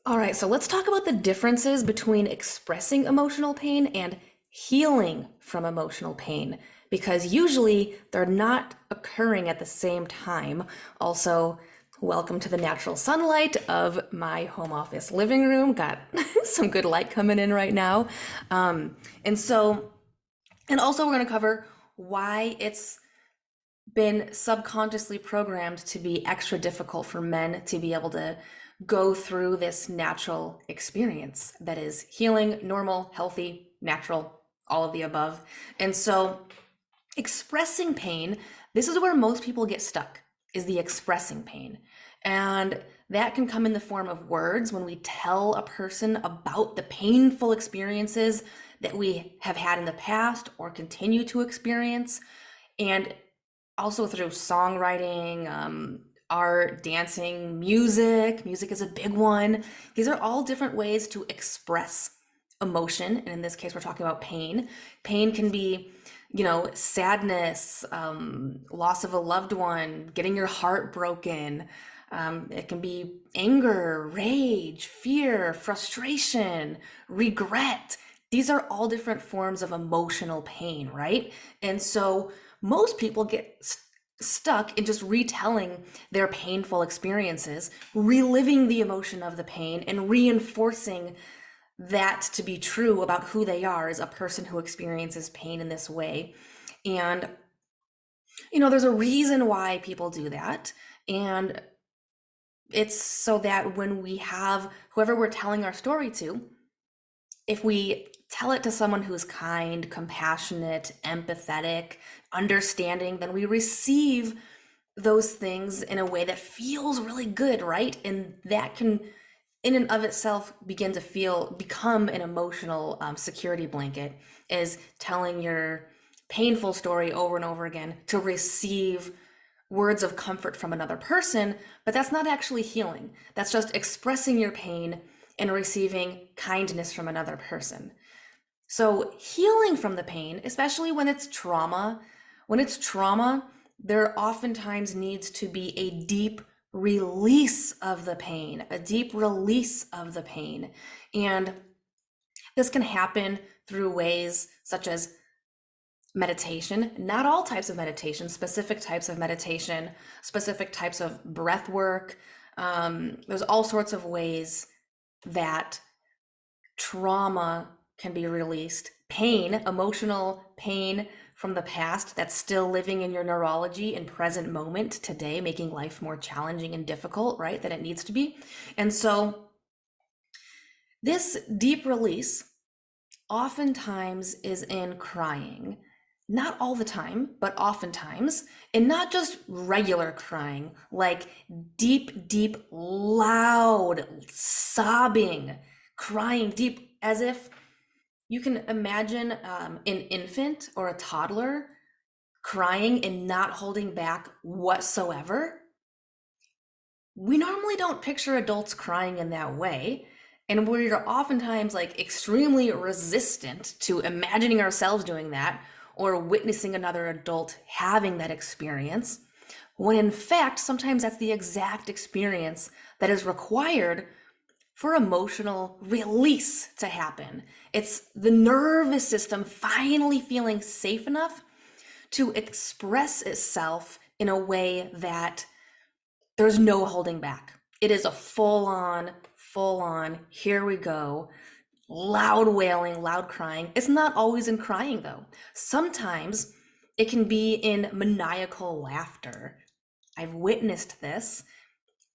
All right, so let's talk about the differences between expressing emotional pain and healing from emotional pain, because usually they're not occurring at the same time. Also, welcome to the natural sunlight of my home office living room. Got some good light coming in right now. And so, and also, we're going to cover why it's been subconsciously programmed to be extra difficult for men to be able to go through this natural experience that is healing, normal, healthy, natural, all of the above. And so, expressing pain, this is where most people get stuck, is the expressing pain. And that can come in the form of words when we tell a person about the painful experiences that we have had in the past or continue to experience. And also through songwriting, art, dancing, music. Music is a big one. These are all different ways to express emotion. And in this case, we're talking about pain. Pain can be, sadness, loss of a loved one, getting your heart broken. It can be anger, rage, fear, frustration, regret. These are all different forms of emotional pain, right? And so most people get stuck in just retelling their painful experiences, reliving the emotion of the pain, and reinforcing that to be true about who they are as a person who experiences pain in this way. And, there's a reason why people do that. And it's so that when we have whoever we're telling our story to, if we tell it to someone who's kind, compassionate, empathetic, understanding, then we receive those things in a way that feels really good, right? And that can, in and of itself, become an emotional security blanket, is telling your painful story over and over again to receive words of comfort from another person, but that's not actually healing. That's just expressing your pain and receiving kindness from another person. So, healing from the pain, especially when it's trauma, there oftentimes needs to be a deep release of the pain, a deep release of the pain. And this can happen through ways such as meditation, not all types of meditation, specific types of meditation, specific types of breath work. There's all sorts of ways that trauma can be released. Pain, emotional pain from the past that's still living in your neurology in present moment today, making life more challenging and difficult, right, than it needs to be. And so this deep release oftentimes is in crying. Not all the time, but oftentimes, and not just regular crying, like deep, deep, loud, sobbing, crying deep, as if you can imagine an infant or a toddler crying and not holding back whatsoever. We normally don't picture adults crying in that way. And we're oftentimes like extremely resistant to imagining ourselves doing that or witnessing another adult having that experience, when in fact, sometimes that's the exact experience that is required for emotional release to happen. It's the nervous system finally feeling safe enough to express itself in a way that there's no holding back. It is a full on, here we go, loud wailing, loud crying. It's not always in crying though. Sometimes it can be in maniacal laughter. I've witnessed this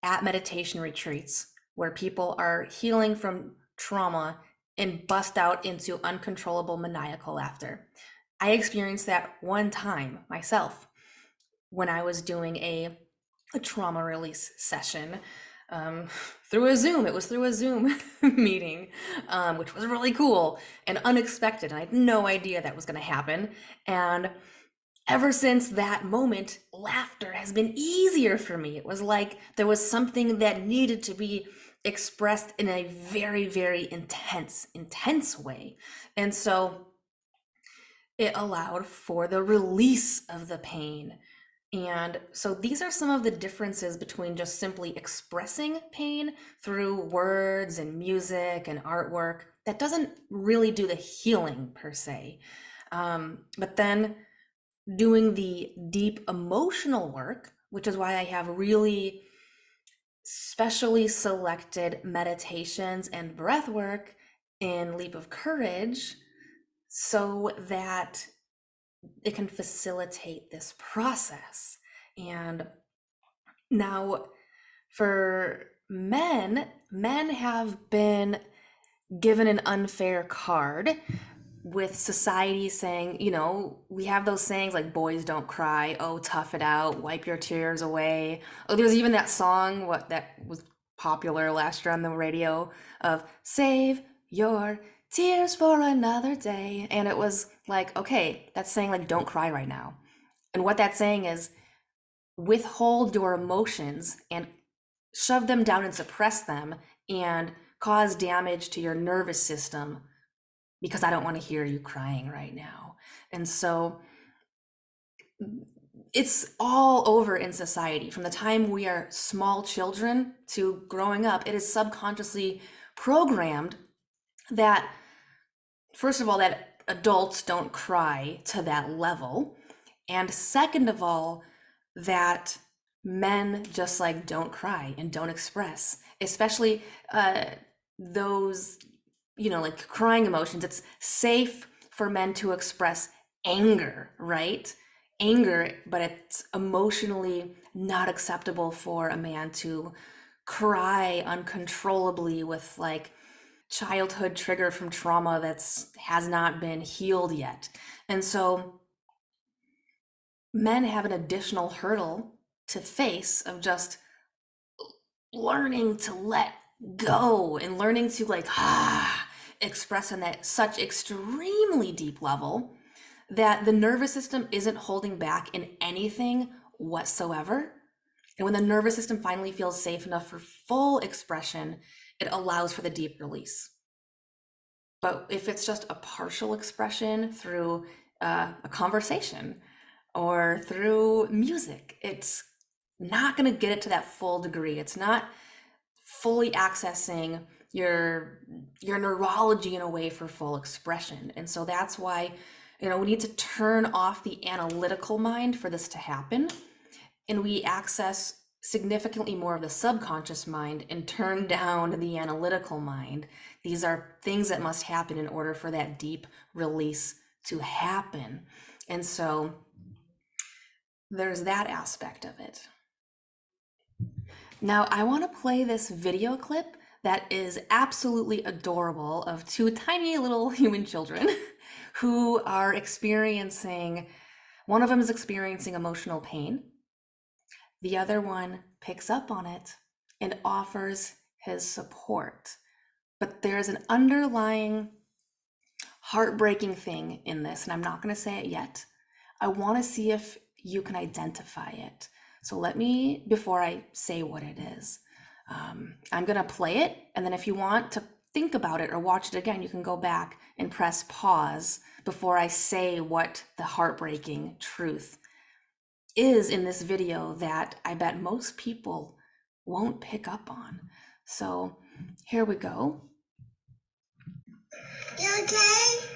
at meditation retreats where people are healing from trauma and bust out into uncontrollable maniacal laughter. I experienced that one time myself when I was doing a trauma release session um, through a Zoom. It was through a Zoom meeting, which was really cool and unexpected. And I had no idea that was going to happen. And ever since that moment, laughter has been easier for me. It was like there was something that needed to be expressed in a very, very intense way. And so it allowed for the release of the pain. And so these are some of the differences between just simply expressing pain through words and music and artwork that doesn't really do the healing per se. But then doing the deep emotional work, which is why I have really specially selected meditations and breath work in Leap of Courage so that it can facilitate this process. And now, for men, men have been given an unfair card with society saying, we have those sayings like boys don't cry, oh, tough it out, wipe your tears away. Oh, there's even that song that was popular last year on the radio of save your tears for another day. And it was like, okay, that's saying like don't cry right now. And what that's saying is withhold your emotions and shove them down and suppress them and cause damage to your nervous system because I don't want to hear you crying right now. And so it's all over in society from the time we are small children to growing up. It is subconsciously programmed that, first of all, that adults don't cry to that level. And second of all, that men just like don't cry and don't express, especially those, like crying emotions. It's safe for men to express anger, right? Anger, but it's emotionally not acceptable for a man to cry uncontrollably with like childhood trigger from trauma that's has not been healed yet. And so men have an additional hurdle to face of just learning to let go and learning to like express on that such extremely deep level that the nervous system isn't holding back in anything whatsoever. And when the nervous system finally feels safe enough for full expression, it allows for the deep release. But if it's just a partial expression through a conversation or through music, it's not going to get it to that full degree. It's not fully accessing your neurology in a way for full expression. And so that's why, we need to turn off the analytical mind for this to happen. And we access significantly more of the subconscious mind and turn down the analytical mind. These are things that must happen in order for that deep release to happen. And so there's that aspect of it. Now, I want to play this video clip that is absolutely adorable of two tiny little human children who are experiencing, one of them is experiencing emotional pain. The other one picks up on it and offers his support. But there's an underlying heartbreaking thing in this, and I'm not going to say it yet. I want to see if you can identify it. So let me, before I say what it is, I'm going to play it. And then if you want to think about it or watch it again, you can go back and press pause before I say what the heartbreaking truth is in this video that I bet most people won't pick up on. So here we go. You okay?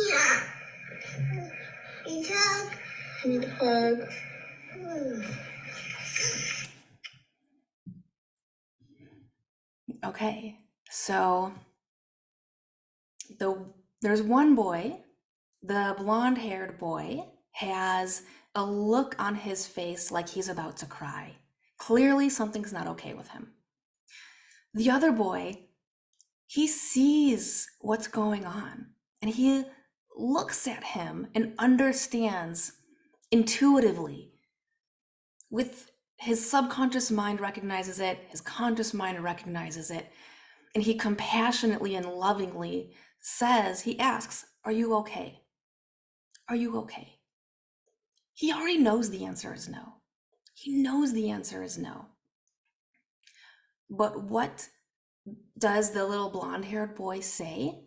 Yeah. You hug? I need a hug. Okay, so there's one boy, the blonde-haired boy, has a look on his face like he's about to cry. Clearly something's not okay with him. The other boy, he sees what's going on and he looks at him and understands intuitively. With his subconscious mind recognizes it, his conscious mind recognizes it, and he compassionately and lovingly says, he asks, "Are you okay? Are you okay?" He already knows the answer is no. He knows the answer is no. But what does the little blonde-haired boy say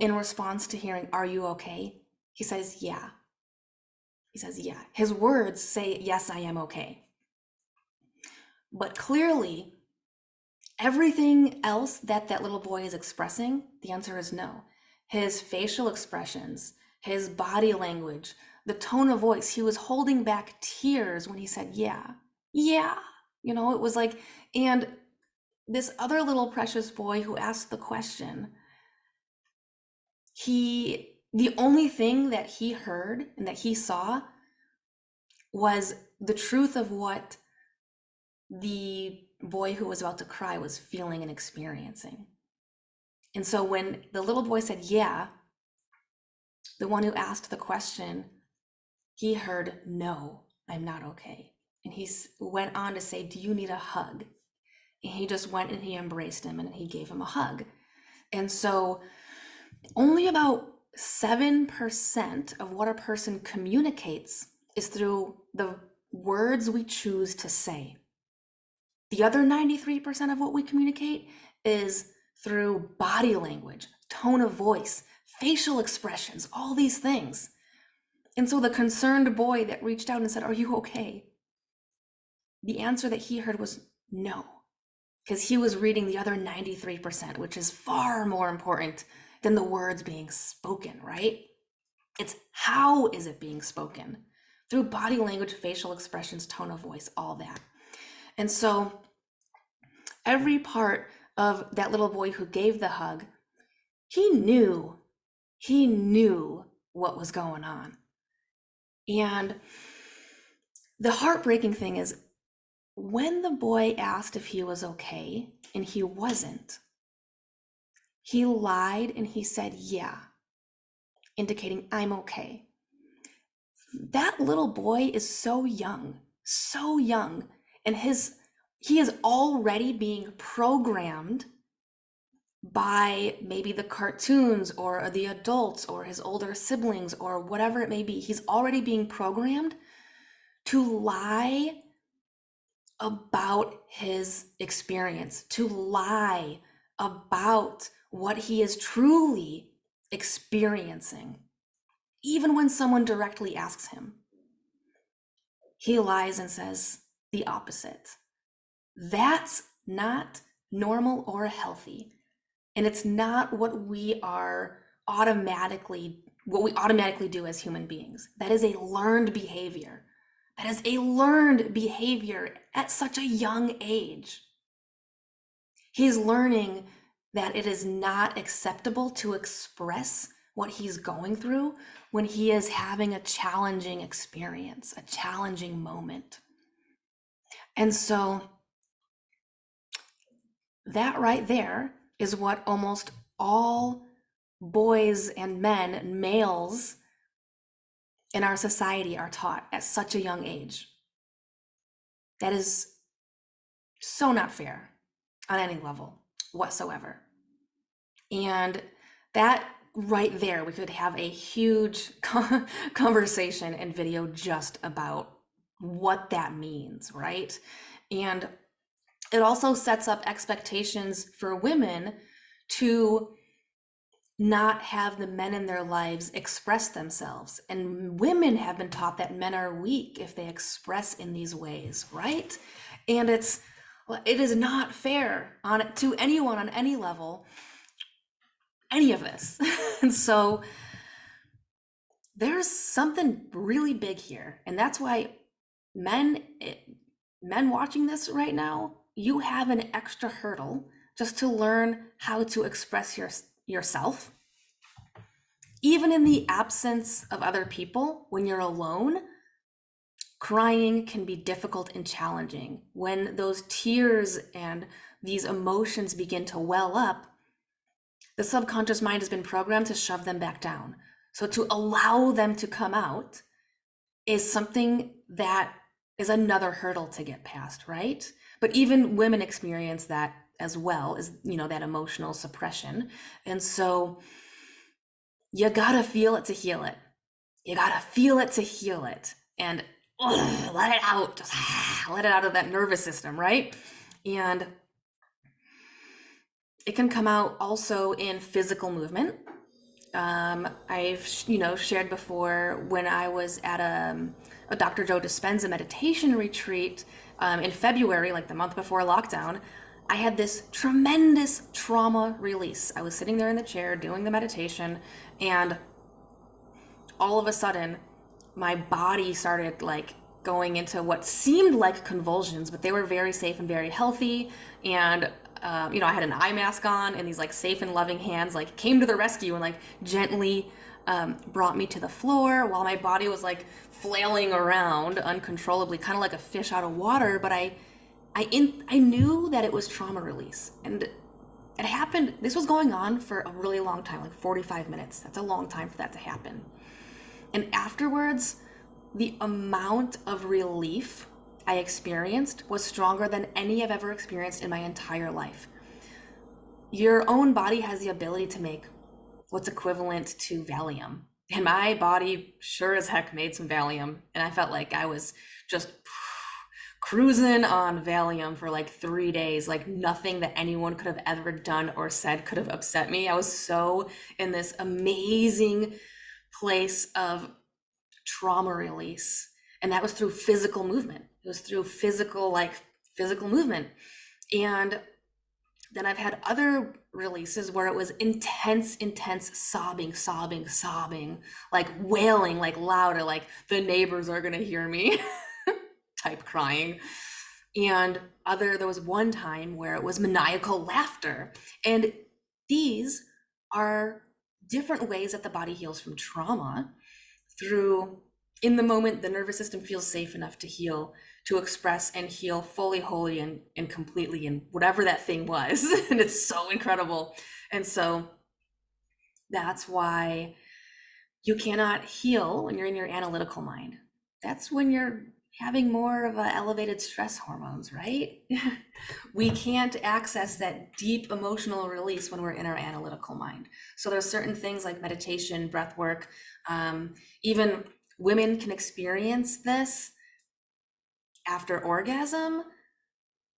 in response to hearing, "Are you okay?" He says, "Yeah." He says, yeah. His words say, yes, I am okay. But clearly, everything else that that little boy is expressing, the answer is no. His facial expressions, his body language, the tone of voice, he was holding back tears when he said, yeah, yeah. You know, it was like, and this other little precious boy who asked the question, the only thing that he heard and that he saw was the truth of what the boy who was about to cry was feeling and experiencing. And so when the little boy said, yeah, the one who asked the question, he heard, no, I'm not okay. And he went on to say, do you need a hug? And he just went and he embraced him and he gave him a hug. And so only about 7% of what a person communicates is through the words we choose to say. The other 93% of what we communicate is through body language, tone of voice, facial expressions, all these things. And so the concerned boy that reached out and said, are you okay? The answer that he heard was no, because he was reading the other 93%, which is far more important than the words being spoken, right? It's how is it being spoken? Through body language, facial expressions, tone of voice, all that. And so every part of that little boy who gave the hug, he knew what was going on. And the heartbreaking thing is when the boy asked if he was okay and he wasn't, he lied and he said, yeah, indicating I'm okay. That little boy is so young, and he is already being programmed by maybe the cartoons or the adults or his older siblings or whatever it may be. He's already being programmed to lie about his experience, to lie about what he is truly experiencing. Even when someone directly asks him, he lies and says the opposite. That's not normal or healthy. And it's not what we automatically do as human beings. That is a learned behavior. That is a learned behavior at such a young age. He's learning that it is not acceptable to express what he's going through when he is having a challenging experience, a challenging moment. And so that right there is what almost all boys and men, males in our society are taught at such a young age. That is so not fair on any level whatsoever. And that right there, we could have a huge conversation and video just about what that means, right? And it also sets up expectations for women to not have the men in their lives express themselves. And women have been taught that men are weak if they express in these ways, right? And it is not fair to anyone on any level, any of this. And so there's something really big here. And that's why men watching this right now, you have an extra hurdle just to learn how to express yourself. Even in the absence of other people, when you're alone, crying can be difficult and challenging. When those tears and these emotions begin to well up, the subconscious mind has been programmed to shove them back down. So to allow them to come out is something that is another hurdle to get past, right? But even women experience that as well, as that emotional suppression. And so you gotta feel it to heal it. You gotta feel it to heal it. And let it out. Just let it out of that nervous system, right? And it can come out also in physical movement. I've shared before when I was at a Dr. Joe Dispenza meditation retreat in February, like the month before lockdown. I had this tremendous trauma release. I was sitting there in the chair doing the meditation, and all of a sudden, my body started like going into what seemed like convulsions, but they were very safe and very healthy. And I had an eye mask on, and these like safe and loving hands like came to the rescue and like gently brought me to the floor while my body was like flailing around uncontrollably, kind of like a fish out of water. But I knew that it was trauma release, and it happened. This was going on for a really long time, like 45 minutes. That's a long time for that to happen. And afterwards, the amount of relief I experienced was stronger than any I've ever experienced in my entire life. Your own body has the ability to make what's equivalent to Valium. And my body sure as heck made some Valium. And I felt like I was just cruising on Valium for like 3 days. Like nothing that anyone could have ever done or said could have upset me. I was so in this amazing place of trauma release, and that was through physical movement. It was through physical movement. And then I've had other releases where it was intense sobbing, like wailing, like louder, like the neighbors are gonna hear me type crying. And there was one time where it was maniacal laughter. And these are different ways that the body heals from trauma. Through, in the moment, the nervous system feels safe enough to heal, to express and heal fully, wholly, and completely in whatever that thing was. And it's so incredible. And so that's why you cannot heal when you're in your analytical mind. That's when you're having more of a elevated stress hormones, right? We can't access that deep emotional release when we're in our analytical mind. So there's certain things like meditation, breath work, even women can experience this after orgasm.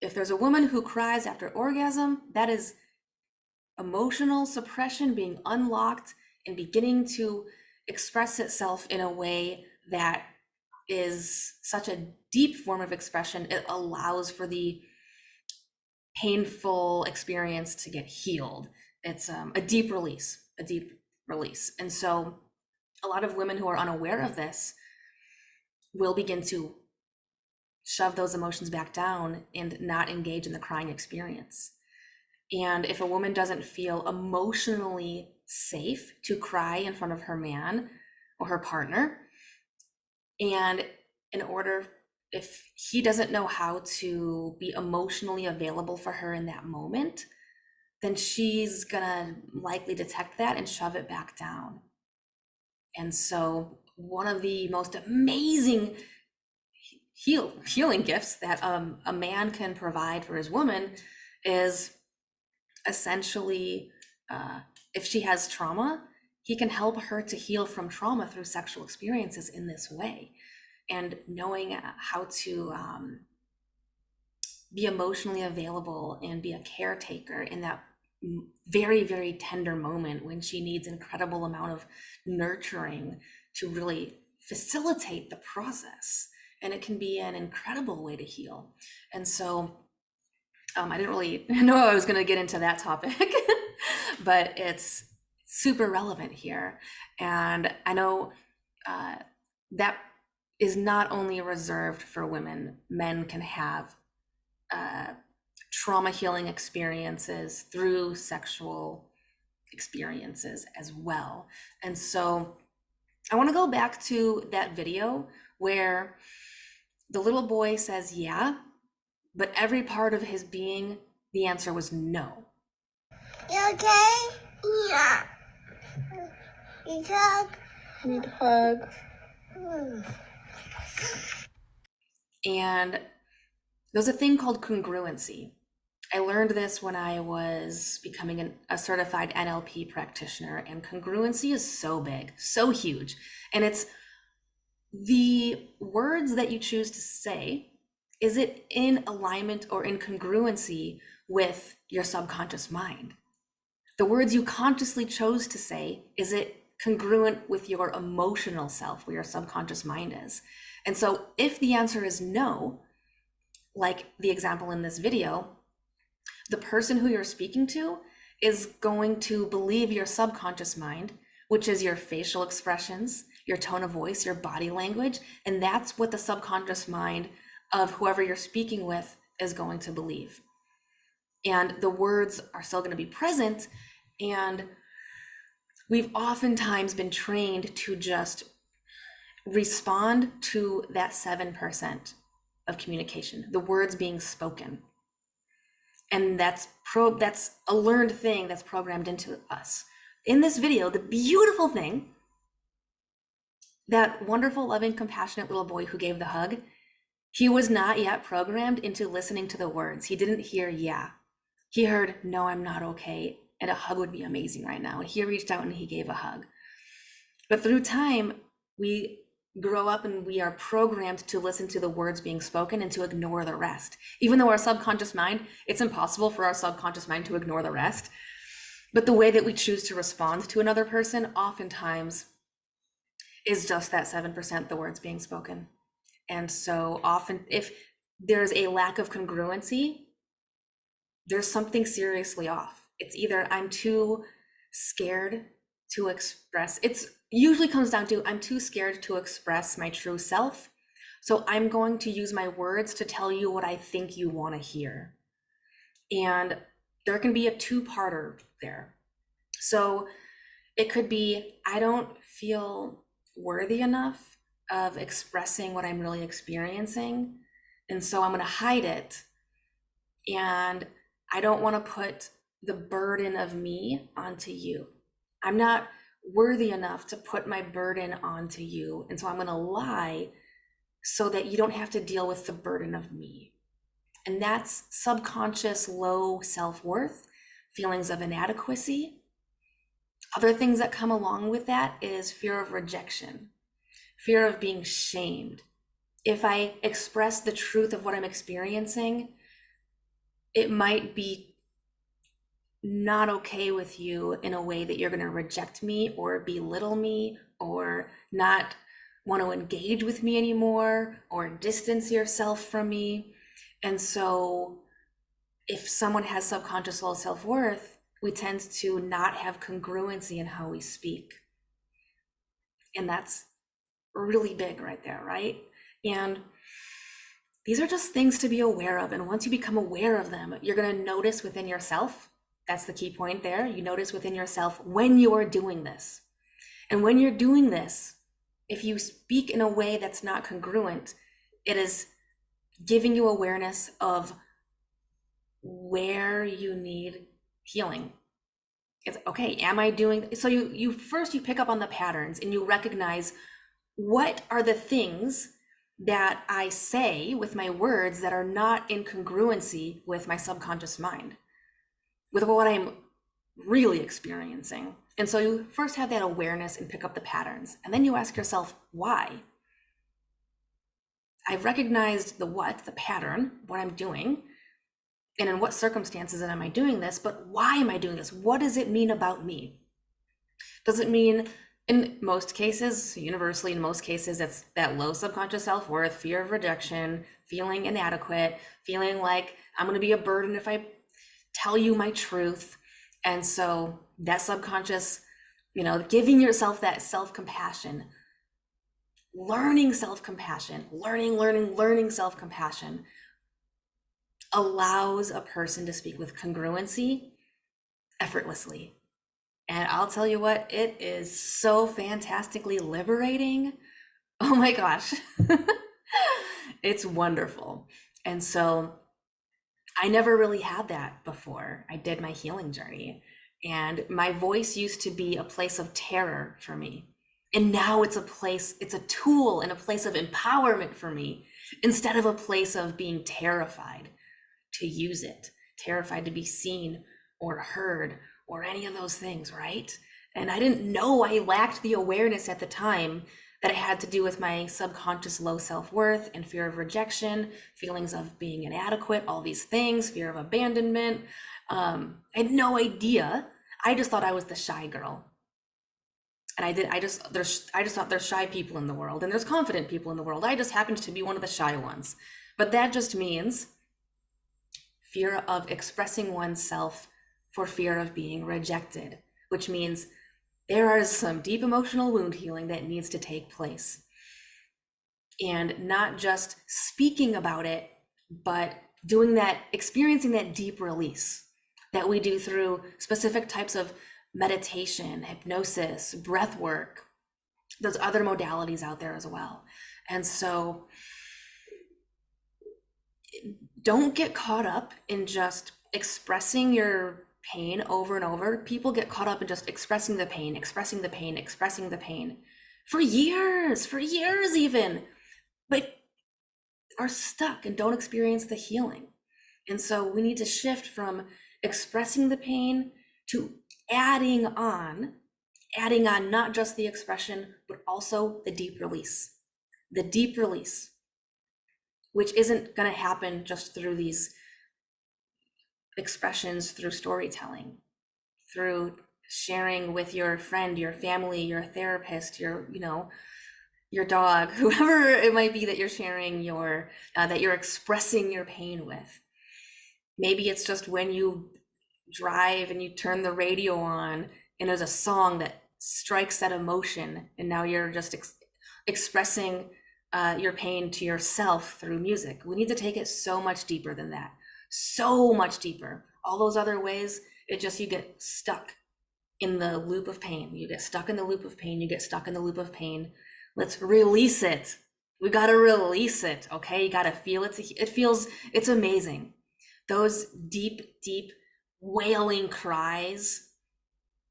If there's a woman who cries after orgasm, that is emotional suppression being unlocked and beginning to express itself in a way that is such a deep form of expression. It allows for the painful experience to get healed. It's a deep release. And so a lot of women who are unaware of this will begin to shove those emotions back down and not engage in the crying experience. And if a woman doesn't feel emotionally safe to cry in front of her man or her partner, and if he doesn't know how to be emotionally available for her in that moment, then she's gonna likely detect that and shove it back down. And so one of the most amazing healing gifts that a man can provide for his woman is essentially, if she has trauma, he can help her to heal from trauma through sexual experiences in this way. And knowing how to be emotionally available and be a caretaker in that very, very tender moment when she needs an incredible amount of nurturing to really facilitate the process. And it can be an incredible way to heal. And so I didn't really know I was going to get into that topic, but it's super relevant here. And I know that is not only reserved for women. Men can have trauma healing experiences through sexual experiences as well. And so I want to go back to that video where the little boy says, yeah, but every part of his being, the answer was no. You okay? Yeah. You hug? Need hugs. And there's a thing called congruency. I learned this when I was becoming a certified NLP practitioner, and congruency is so big, so huge. And it's the words that you choose to say. Is it in alignment or in congruency with your subconscious mind? The words you consciously chose to say, is it congruent with your emotional self, where your subconscious mind is? And so if the answer is no, like the example in this video, the person who you're speaking to is going to believe your subconscious mind, which is your facial expressions, your tone of voice, your body language, and that's what the subconscious mind of whoever you're speaking with is going to believe. And the words are still going to be present, and we've oftentimes been trained to just respond to that 7% of communication, the words being spoken. And that's a learned thing that's programmed into us. In this video, the beautiful thing, that wonderful, loving, compassionate little boy who gave the hug, he was not yet programmed into listening to the words. He didn't hear yeah. He heard, no, I'm not okay, and a hug would be amazing right now. And he reached out and he gave a hug. But through time, we grow up and we are programmed to listen to the words being spoken and to ignore the rest. Even though our subconscious mind, it's impossible for our subconscious mind to ignore the rest. But the way that we choose to respond to another person oftentimes is just that 7%, the words being spoken. And so often, if there's a lack of congruency, there's something seriously off. It's either I'm too scared to express, it's usually comes down to I'm too scared to express my true self. So I'm going to use my words to tell you what I think you want to hear. And there can be a two-parter there. So it could be, I don't feel worthy enough of expressing what I'm really experiencing, and so I'm going to hide it. And I don't want to put the burden of me onto you. I'm not worthy enough to put my burden onto you, and so I'm going to lie so that you don't have to deal with the burden of me. And that's subconscious low self-worth, feelings of inadequacy. Other things that come along with that is fear of rejection, fear of being shamed. If I express the truth of what I'm experiencing, it might be not okay with you in a way that you're going to reject me or belittle me or not want to engage with me anymore or distance yourself from me. And so if someone has subconscious low self-worth, we tend to not have congruency in how we speak. And that's really big right there, right? And these are just things to be aware of. And once you become aware of them, you're going to notice within yourself. That's the key point there. You notice within yourself when you are doing this. And when you're doing this, if you speak in a way that's not congruent, it is giving you awareness of where you need healing. It's okay, am I doing, so you first pick up on the patterns and you recognize what are the things that I say with my words that are not in congruency with my subconscious mind, with what I'm really experiencing. And so you first have that awareness and pick up the patterns, and then you ask yourself, why? I've recognized the what, the pattern, what I'm doing, and in what circumstances am I doing this, but why am I doing this? What does it mean about me? Does it mean, in most cases, universally in most cases, it's that low subconscious self-worth, fear of rejection, feeling inadequate, feeling like I'm going to be a burden if I tell you my truth. And so that subconscious, giving yourself that self-compassion, learning self-compassion, learning self-compassion allows a person to speak with congruency effortlessly. And I'll tell you what, it is so fantastically liberating. Oh my gosh. It's wonderful. And so I never really had that before I did my healing journey. And my voice used to be a place of terror for me. And now it's a tool and a place of empowerment for me, instead of a place of being terrified to use it, terrified to be seen or heard or any of those things, right? And I didn't know, I lacked the awareness at the time that it had to do with my subconscious low self-worth and fear of rejection, feelings of being inadequate, all these things, fear of abandonment. I had no idea. I just thought I was the shy girl. And I just thought there's shy people in the world and there's confident people in the world. I just happened to be one of the shy ones. But that just means fear of expressing oneself for fear of being rejected, which means there is some deep emotional wound healing that needs to take place. And not just speaking about it, but doing that, experiencing that deep release that we do through specific types of meditation, hypnosis, breath work. There's other modalities out there as well. And so don't get caught up in just expressing your pain over and over. People get caught up in just expressing the pain, expressing the pain, expressing the pain for years even, but are stuck and don't experience the healing. And so we need to shift from expressing the pain to adding on not just the expression, but also the deep release, which isn't going to happen just through these expressions, through storytelling, through sharing with your friend, your family, your therapist, your dog, whoever it might be that you're sharing that you're expressing your pain with. Maybe it's just when you drive and you turn the radio on and there's a song that strikes that emotion, and now you're just expressing your pain to yourself through music. We need to take it so much deeper than that, so much deeper. All those other ways, you get stuck in the loop of pain. You get stuck in the loop of pain. You get stuck in the loop of pain. Let's release it. We got to release it. Okay. You got to feel it. It's amazing. Those deep, deep wailing cries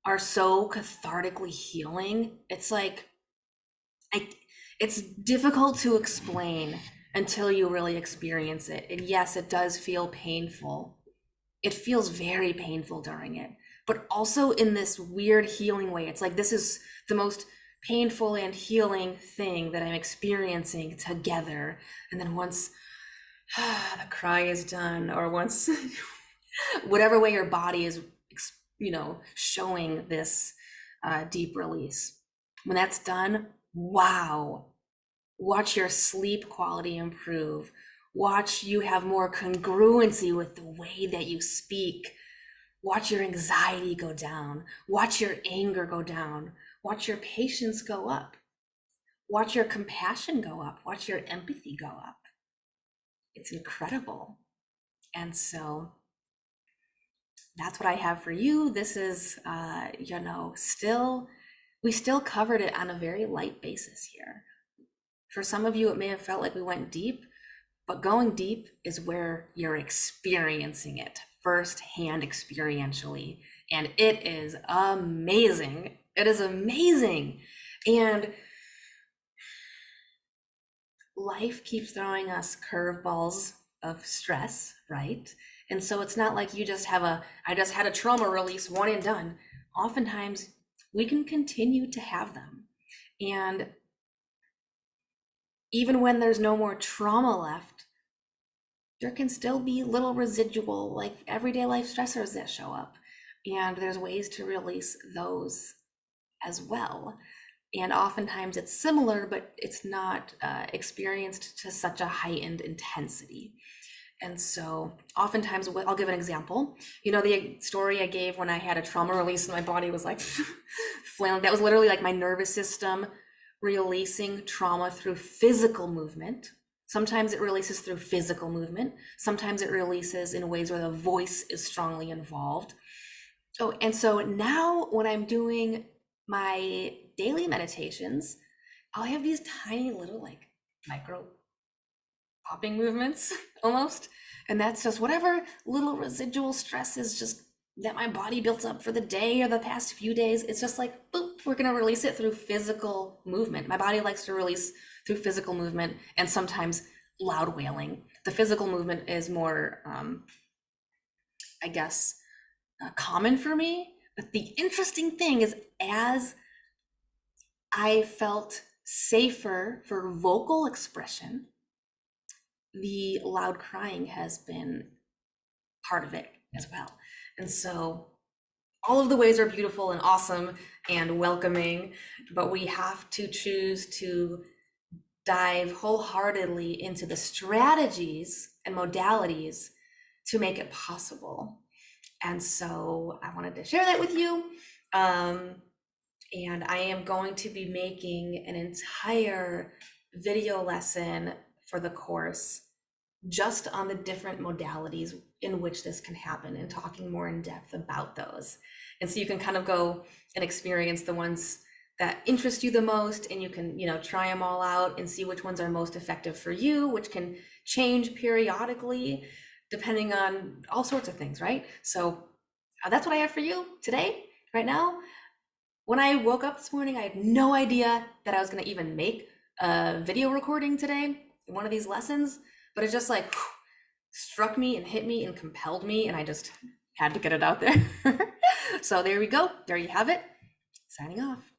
are so cathartically healing. It's like, it's difficult to explain until you really experience it. And yes, it does feel painful. It feels very painful during it, but also in this weird healing way. It's like, this is the most painful and healing thing that I'm experiencing together. And then once the cry is done, or once whatever way your body is, showing this deep release, when that's done, wow, watch your sleep quality improve. Watch you have more congruency with the way that you speak. Watch your anxiety go down. Watch your anger go down. Watch your patience go up. Watch your compassion go up. Watch your empathy go up. It's incredible. And so that's what I have for you. This is, we still covered it on a very light basis here. For some of you, it may have felt like we went deep, but going deep is where you're experiencing it firsthand, experientially. And it is amazing. It is amazing. And life keeps throwing us curveballs of stress, right? And so it's not like you just I just had a trauma release, one and done. Oftentimes we can continue to have them. And even when there's no more trauma left, there can still be little residual, like everyday life stressors that show up. And there's ways to release those as well. And oftentimes it's similar, but it's not experienced to such a heightened intensity. And so oftentimes, I'll give an example. The story I gave when I had a trauma release and my body was like flailing, that was literally like my nervous system releasing trauma through physical movement. Sometimes it releases through physical movement. Sometimes it releases in ways where the voice is strongly involved. Oh, and so now when I'm doing my daily meditations, I'll have these tiny little like micro popping movements almost. And that's just whatever little residual stress is just that my body built up for the day or the past few days. It's just like, boop, we're going to release it through physical movement. My body likes to release through physical movement and sometimes loud wailing. The physical movement is more, common for me. But the interesting thing is, as I felt safer for vocal expression, the loud crying has been part of it as well. And so all of the ways are beautiful and awesome and welcoming, but we have to choose to dive wholeheartedly into the strategies and modalities to make it possible. And so I wanted to share that with you. And I am going to be making an entire video lesson for the course just on the different modalities in which this can happen and talking more in depth about those. And so you can kind of go and experience the ones that interest you the most, and you can, try them all out and see which ones are most effective for you, which can change periodically depending on all sorts of things, right? So that's what I have for you today, right now. When I woke up this morning, I had no idea that I was going to even make a video recording today, one of these lessons, but it just like struck me and hit me and compelled me, and I just had to get it out there. So there we go. There you have it. Signing off.